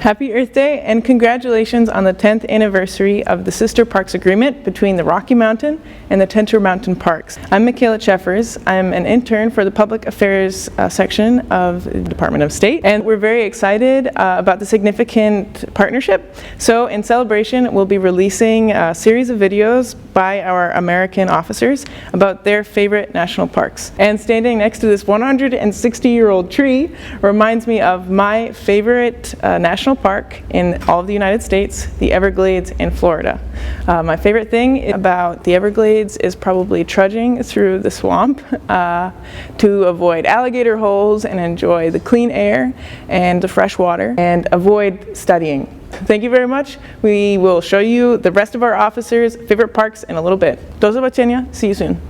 Happy Earth Day and congratulations on the 10th anniversary of the Sister Parks Agreement between the Rocky Mountain and the Tenter Mountain Parks. I'm Michaela Cheffers. I'm an intern for the Public Affairs section of the Department of State, and we're very excited about the significant partnership. So in celebration, we'll be releasing a series of videos by our American officers about their favorite national parks. And standing next to this 160-year-old tree reminds me of my favorite national park in all of the United States, the Everglades in Florida. My favorite thing about the Everglades is probably trudging through the swamp to avoid alligator holes and enjoy the clean air and the fresh water and avoid studying. Thank you very much. We will show you the rest of our officers' favorite parks in a little bit. Do zobaczenia. See you soon.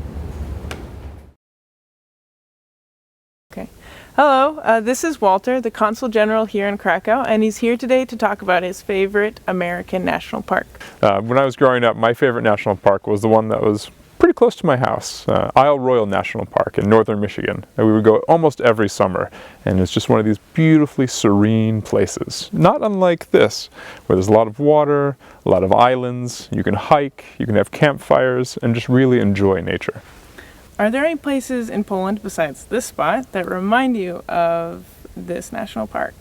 Okay. Hello, this is Walter, the Consul General here in Krakow, and he's here today to talk about his favorite American national park. When I was growing up, my favorite national park was the one that was pretty close to my house, Isle Royale National Park in northern Michigan. And we would go almost every summer, and it's just one of these beautifully serene places. Not unlike this, where there's a lot of water, a lot of islands, you can hike, you can have campfires, and just really enjoy nature. Are there any places in Poland besides this spot that remind you of this national park?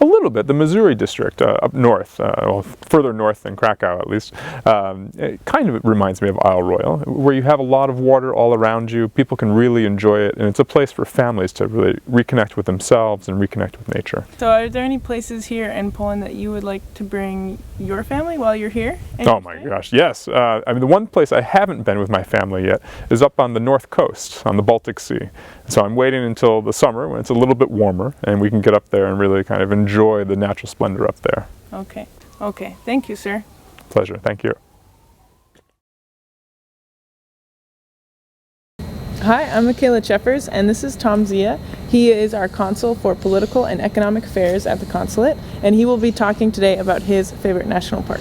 A little bit. The Missouri district up north, well, further north than Krakow at least, it kind of reminds me of Isle Royale, where you have a lot of water all around you. People can really enjoy it, and it's a place for families to really reconnect with themselves and reconnect with nature. So are there any places here in Poland that you would like to bring your family while you're here? Oh my gosh, yes. I mean, the one place I haven't been with my family yet is up on the north coast, on the Baltic Sea. So I'm waiting until the summer when it's a little bit warmer and we can get up there and really kind of enjoy the natural splendor up there. Okay. Okay. Thank you, sir. Pleasure. Thank you. Hi, I'm Michaela Cheffers, and this is Tom Zia. He is our consul for political and economic affairs at the consulate, and he will be talking today about his favorite national park.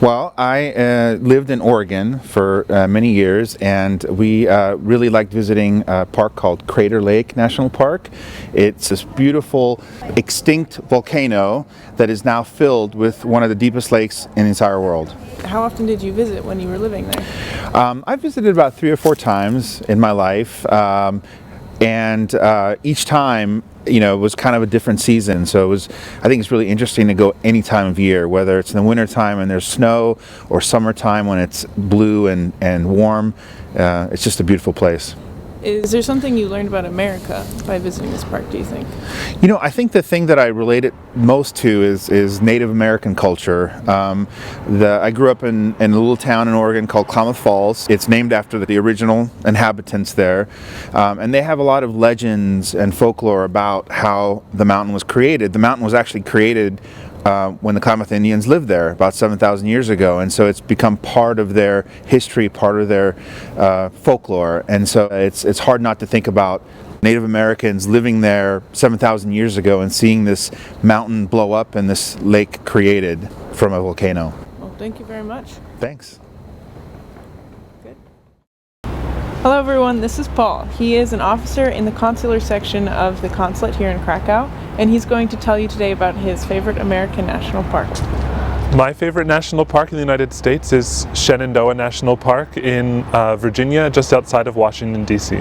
Well, I lived in Oregon for many years, and we really liked visiting a park called Crater Lake National Park. It's this beautiful extinct volcano that is now filled with one of the deepest lakes in the entire world. How often did you visit when you were living there? I visited about 3 or 4 times in my life, and each time, you know, it was kind of a different season. So I think it's really interesting to go any time of year, whether it's in the winter time and there's snow, or summertime when it's blue and warm. It's just a beautiful place. Is there something you learned about America by visiting this park, do you think? You know, I think the thing that I relate it most to is Native American culture. I grew up in a little town in Oregon called Klamath Falls. It's named after the original inhabitants there. And they have a lot of legends and folklore about how the mountain was created. The mountain was actually created when the Klamath Indians lived there about 7,000 years ago, and so it's become part of their history, part of their folklore, and so it's hard not to think about Native Americans living there 7,000 years ago and seeing this mountain blow up and this lake created from a volcano. Well, thank you very much. Thanks. Good. Hello everyone, this is Paul. He is an officer in the consular section of the consulate here in Krakow, and he's going to tell you today about his favorite American national park. My favorite national park in the United States is Shenandoah National Park in Virginia, just outside of Washington, D.C.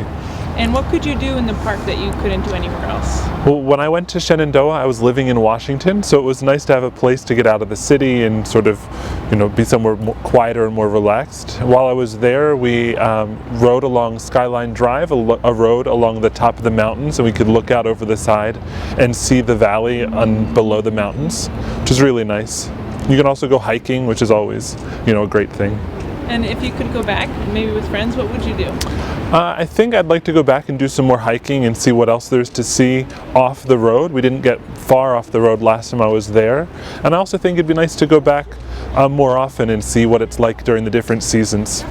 And what could you do in the park that you couldn't do anywhere else? Well, when I went to Shenandoah, I was living in Washington, so it was nice to have a place to get out of the city and sort of, you know, be somewhere more quieter and more relaxed. While I was there, we rode along Skyline Drive, a road along the top of the mountains, and we could look out over the side and see the valley below the mountains, which is really nice. You can also go hiking, which is always, you know, a great thing. And if you could go back, maybe with friends, what would you do? I think I'd like to go back and do some more hiking and see what else there's to see off the road. We didn't get far off the road last time I was there. And I also think it'd be nice to go back more often and see what it's like during the different seasons.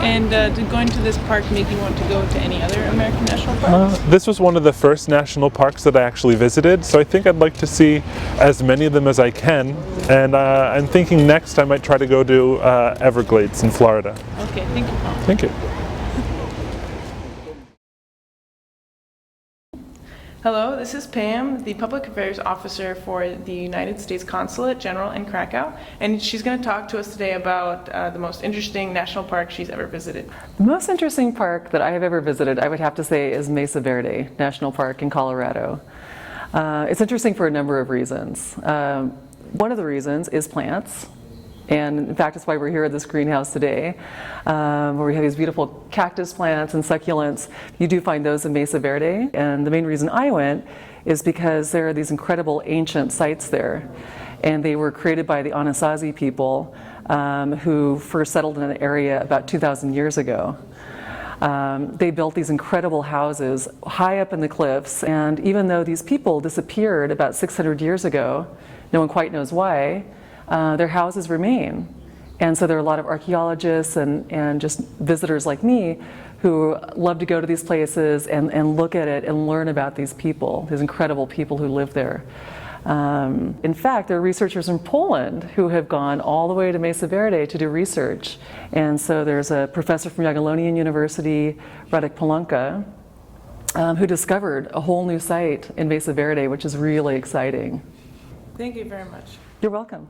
And did going to this park make you want to go to any other American national parks? This was one of the first national parks that I actually visited, so I think I'd like to see as many of them as I can. And I'm thinking next I might try to go to Everglades in Florida. Okay, thank you, Paul. Thank you. Hello, this is Pam, the Public Affairs Officer for the United States Consulate General in Krakow, and she's going to talk to us today about the most interesting national park she's ever visited. The most interesting park that I have ever visited, I would have to say, is Mesa Verde National Park in Colorado. It's interesting for a number of reasons. One of the reasons is plants. And in fact, that's why we're here at this greenhouse today, where we have these beautiful cactus plants and succulents. You do find those in Mesa Verde. And the main reason I went is because there are these incredible ancient sites there. And they were created by the Anasazi people who first settled in an area about 2,000 years ago. They built these incredible houses high up in the cliffs. And even though these people disappeared about 600 years ago, no one quite knows why, their houses remain. And so there are a lot of archaeologists and just visitors like me who love to go to these places and look at it and learn about these people, these incredible people who live there. In fact, there are researchers in Poland who have gone all the way to Mesa Verde to do research. And so there's a professor from Jagiellonian University, Radek Polonka, who discovered a whole new site in Mesa Verde, which is really exciting. Thank you very much. You're welcome.